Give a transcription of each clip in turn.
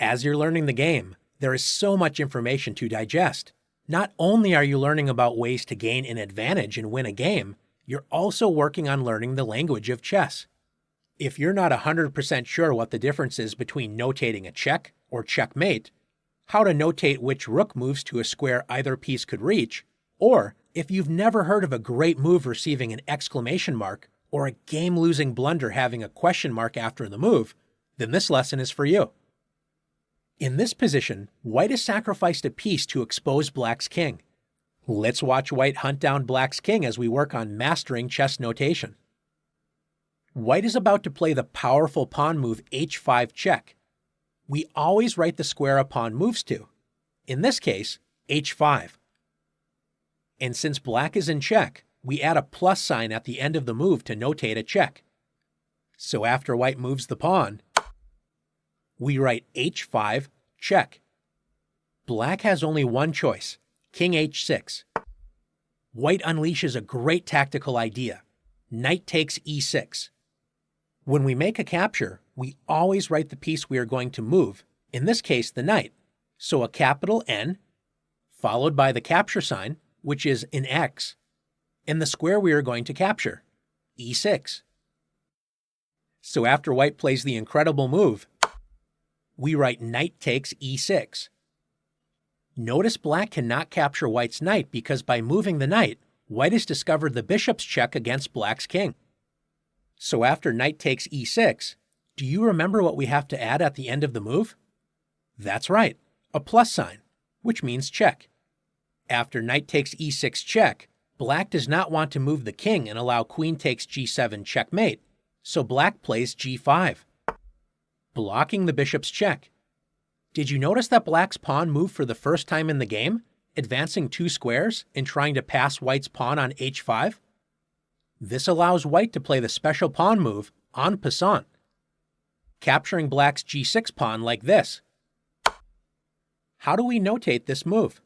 As you're learning the game, there is so much information to digest. Not only are you learning about ways to gain an advantage and win a game, you're also working on learning the language of chess. If you're not 100% sure what the difference is between notating a check or checkmate, how to notate which rook moves to a square either piece could reach, or if you've never heard of a great move receiving an exclamation mark or a game-losing blunder having a question mark after the move, then this lesson is for you. In this position, white has sacrificed a piece to expose black's king. Let's watch white hunt down black's king as we work on mastering chess notation. White is about to play the powerful pawn move h5 check. We always write the square a pawn moves to, in this case, h5. And since black is in check, we add a plus sign at the end of the move to notate a check. So after white moves the pawn, we write h5 check. Black has only one choice, king h6. White unleashes a great tactical idea. Knight takes e6. When we make a capture, we always write the piece we are going to move, in this case the knight. So a capital N, followed by the capture sign, which is an X, and the square we are going to capture, e6. So after white plays the incredible move, we write knight takes e6. Notice black cannot capture white's knight because by moving the knight, white has discovered the bishop's check against black's king. So after knight takes e6, do you remember what we have to add at the end of the move? That's right, a plus sign, which means check. After knight takes e6 check, black does not want to move the king and allow queen takes g7 checkmate, so black plays g5, blocking the bishop's check. Did you notice that black's pawn moved for the first time in the game, advancing 2 squares and trying to pass white's pawn on h5? This allows white to play the special pawn move en passant, capturing black's g6 pawn like this. How do we notate this move?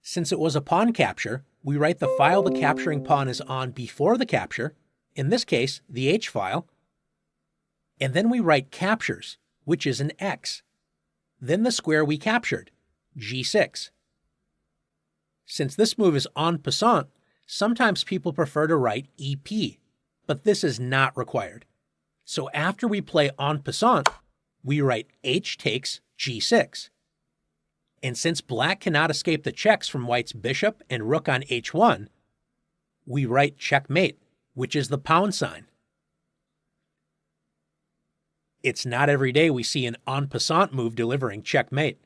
Since it was a pawn capture, we write the file the capturing pawn is on before the capture, in this case, the H file, and then we write captures, which is an X. Then the square we captured, G6. Since this move is en passant, sometimes people prefer to write EP, but this is not required. So after we play en passant, we write H takes G6. And since black cannot escape the checks from white's bishop and rook on H1, we write checkmate, which is the pound sign. It's not every day we see an en passant move delivering checkmate.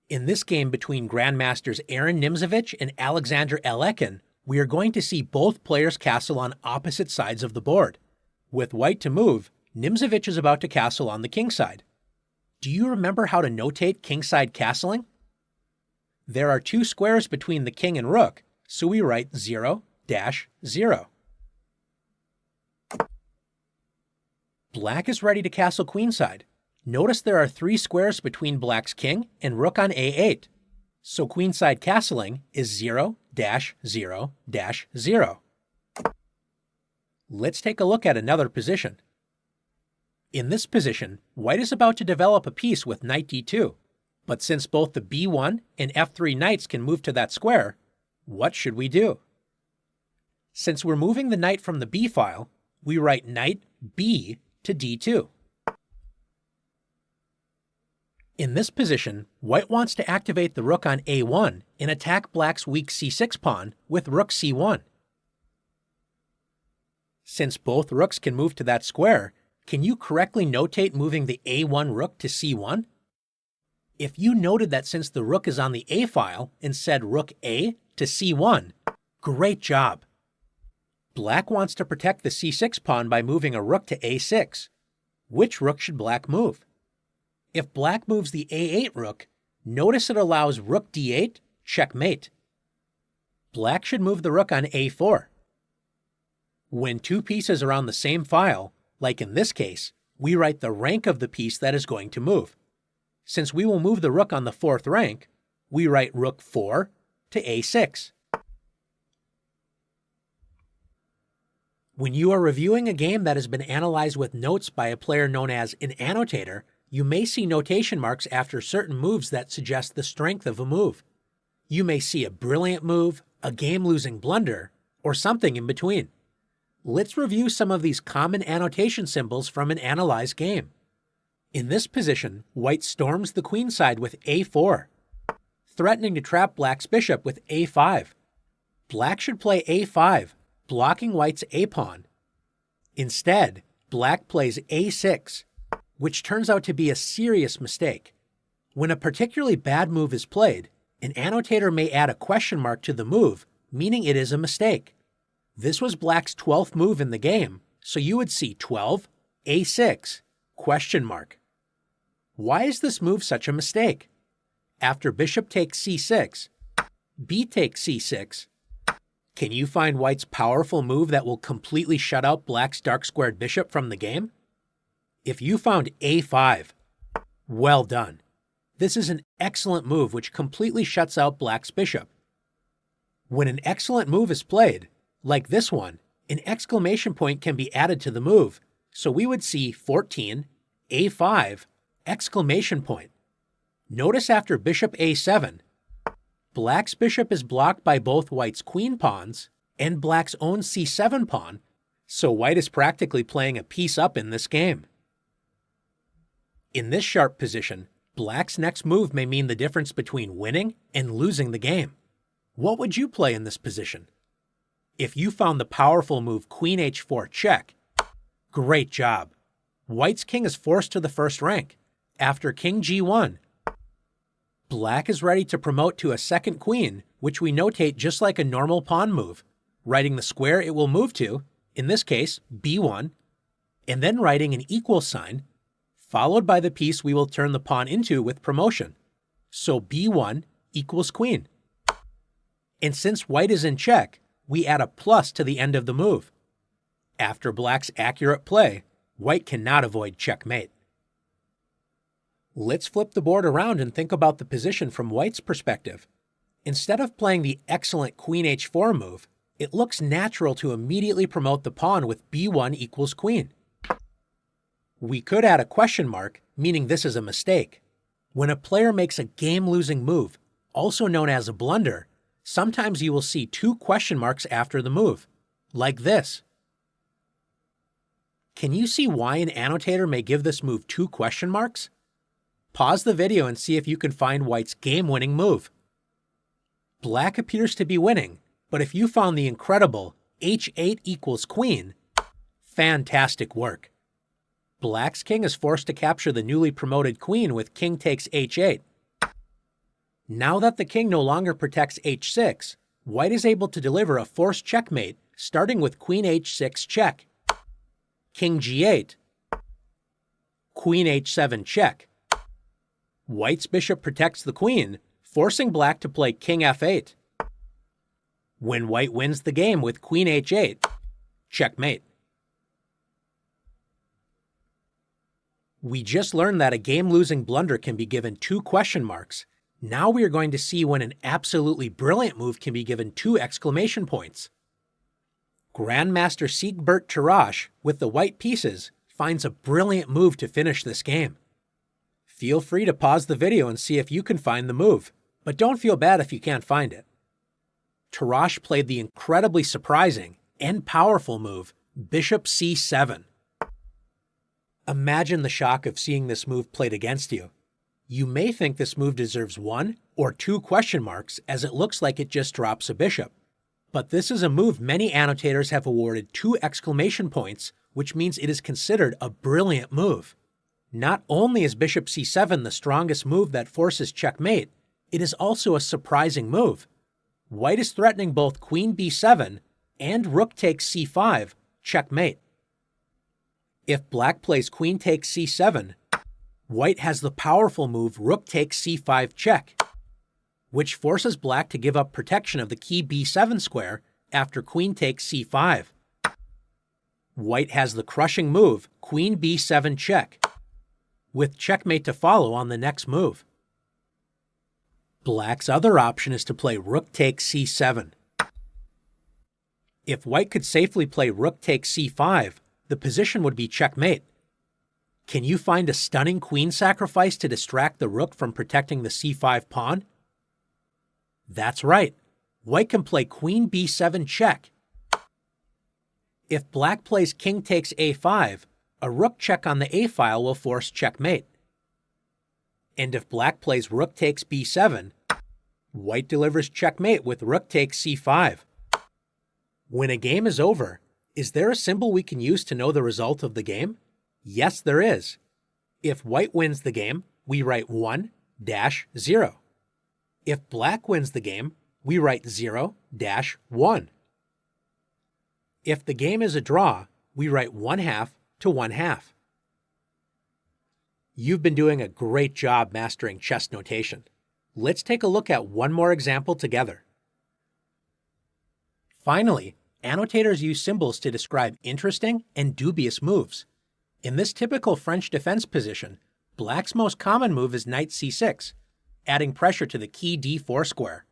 In this game between Grandmasters Aaron Nimzovich and Alexander Alekin, we are going to see both players castle on opposite sides of the board. With white to move, Nimzovich is about to castle on the king side. Do you remember how to notate kingside castling? There are 2 squares between the king and rook, so we write 0-0. Black is ready to castle queenside. Notice there are 3 squares between black's king and rook on a8, so queenside castling is 0-0-0. Let's take a look at another position. In this position, white is about to develop a piece with knight d2, but since both the b1 and f3 knights can move to that square, what should we do? Since we're moving the knight from the b file, we write knight b to d2. In this position, white wants to activate the rook on a1 and attack black's weak c6 pawn with rook c1. Since both rooks can move to that square, can you correctly notate moving the a1 rook to c1? If you noted that since the rook is on the a file and said rook a to c1, great job! Black wants to protect the c6 pawn by moving a rook to a6. Which rook should black move? If black moves the a8 rook, notice it allows rook d8, checkmate. Black should move the rook on a4. When 2 pieces are on the same file, like in this case, we write the rank of the piece that is going to move. Since we will move the rook on the 4th rank, we write rook 4 to a6. When you are reviewing a game that has been analyzed with notes by a player known as an annotator, You may see notation marks after certain moves that suggest the strength of a move. You may see a brilliant move, a game-losing blunder, or something in between. Let's review some of these common annotation symbols from an analyzed game. In this position, white storms the queenside with a4, threatening to trap black's bishop with a5. Black should play a5, blocking white's a-pawn. Instead, black plays a6, which turns out to be a serious mistake. When a particularly bad move is played, an annotator may add a question mark to the move, meaning it is a mistake. This was black's 12th move in the game, so you would see 12, a6, question mark. Why is this move such a mistake? After bishop takes c6, b takes c6, can you find white's powerful move that will completely shut out black's dark-squared bishop from the game? If you found a5, well done. This is an excellent move which completely shuts out black's bishop. When an excellent move is played, like this one, an exclamation point can be added to the move, so we would see 14, a5, exclamation point. Notice after bishop a7, black's bishop is blocked by both white's queen pawns and black's own c7 pawn, so white is practically playing a piece up in this game. In this sharp position, black's next move may mean the difference between winning and losing the game. What would you play in this position? If you found the powerful move queen h4 check, great job. White's king is forced to the first rank. After king g1, black is ready to promote to a second queen, which we notate just like a normal pawn move, writing the square it will move to, in this case b1, and then writing an equal sign, followed by the piece we will turn the pawn into with promotion. So b1 equals queen. And since white is in check, we add a plus to the end of the move. After black's accurate play, white cannot avoid checkmate. Let's flip the board around and think about the position from white's perspective. Instead of playing the excellent queen h4 move, it looks natural to immediately promote the pawn with b1 equals queen. We could add a question mark, meaning this is a mistake. When a player makes a game-losing move, also known as a blunder, sometimes you will see two question marks after the move, like this. Can you see why an annotator may give this move two question marks? Pause the video and see if you can find white's game-winning move. Black appears to be winning, but if you found the incredible h8 equals queen, fantastic work. Black's king is forced to capture the newly promoted queen with king takes h8. Now that the king no longer protects h6, white is able to deliver a forced checkmate, starting with queen h6 check, king g8, queen h7 check. White's bishop protects the queen, forcing black to play king f8. When white wins the game with queen h8, checkmate. We just learned that a game-losing blunder can be given two question marks. Now we are going to see when an absolutely brilliant move can be given two exclamation points. Grandmaster Siegbert Tarash, with the white pieces, finds a brilliant move to finish this game. Feel free to pause the video and see if you can find the move, but don't feel bad if you can't find it. Tarash played the incredibly surprising and powerful move, bishop c7. Imagine the shock of seeing this move played against you. You may think this move deserves one or two question marks, as it looks like it just drops a bishop. But this is a move many annotators have awarded two exclamation points, which means it is considered a brilliant move. Not only is bishop c7 the strongest move that forces checkmate, it is also a surprising move. White is threatening both queen b7 and rook takes c5, checkmate. If black plays queen takes c7, white has the powerful move rook takes c5 check, which forces black to give up protection of the key b7 square after queen takes c5. White has the crushing move queen b7 check, with checkmate to follow on the next move. Black's other option is to play rook takes c7. If white could safely play rook takes c5, the position would be checkmate. Can you find a stunning queen sacrifice to distract the rook from protecting the c5 pawn? That's right. White can play queen b7 check. If black plays king takes a5, a rook check on the a file will force checkmate. And if black plays rook takes b7, white delivers checkmate with rook takes c5. When a game is over, is there a symbol we can use to know the result of the game? Yes, there is. If white wins the game, we write 1-0. If black wins the game, we write 0-1. If the game is a draw, we write 1/2 to 1/2. You've been doing a great job mastering chess notation. Let's take a look at one more example together. Finally, annotators use symbols to describe interesting and dubious moves. In this typical French defense position, black's most common move is knight c6, adding pressure to the key d4 square.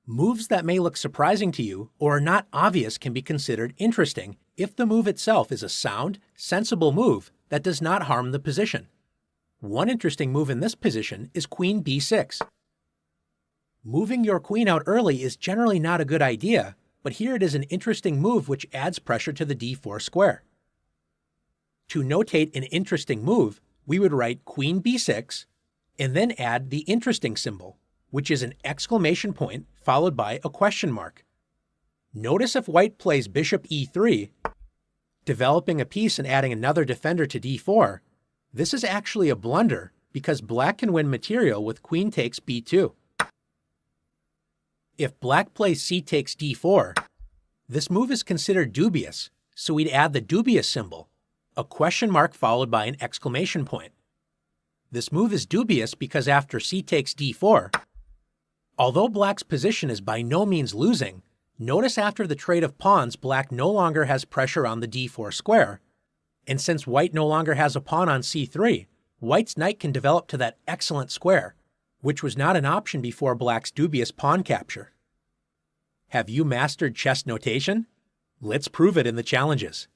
Moves that may look surprising to you or are not obvious can be considered interesting if the move itself is a sound, sensible move that does not harm the position. One interesting move in this position is queen b6. Moving your queen out early is generally not a good idea, but here it is an interesting move which adds pressure to the d4 square. To notate an interesting move, we would write queen b6 and then add the interesting symbol, which is an exclamation point followed by a question mark. Notice if white plays bishop e3, developing a piece and adding another defender to d4, this is actually a blunder because black can win material with queen takes b2. If black plays c takes d4, this move is considered dubious, so we'd add the dubious symbol, a question mark followed by an exclamation point. This move is dubious because after c takes d4, although black's position is by no means losing, notice after the trade of pawns black no longer has pressure on the d4 square, and since white no longer has a pawn on c3, white's knight can develop to that excellent square, which was not an option before black's dubious pawn capture. Have you mastered chess notation? Let's prove it in the challenges.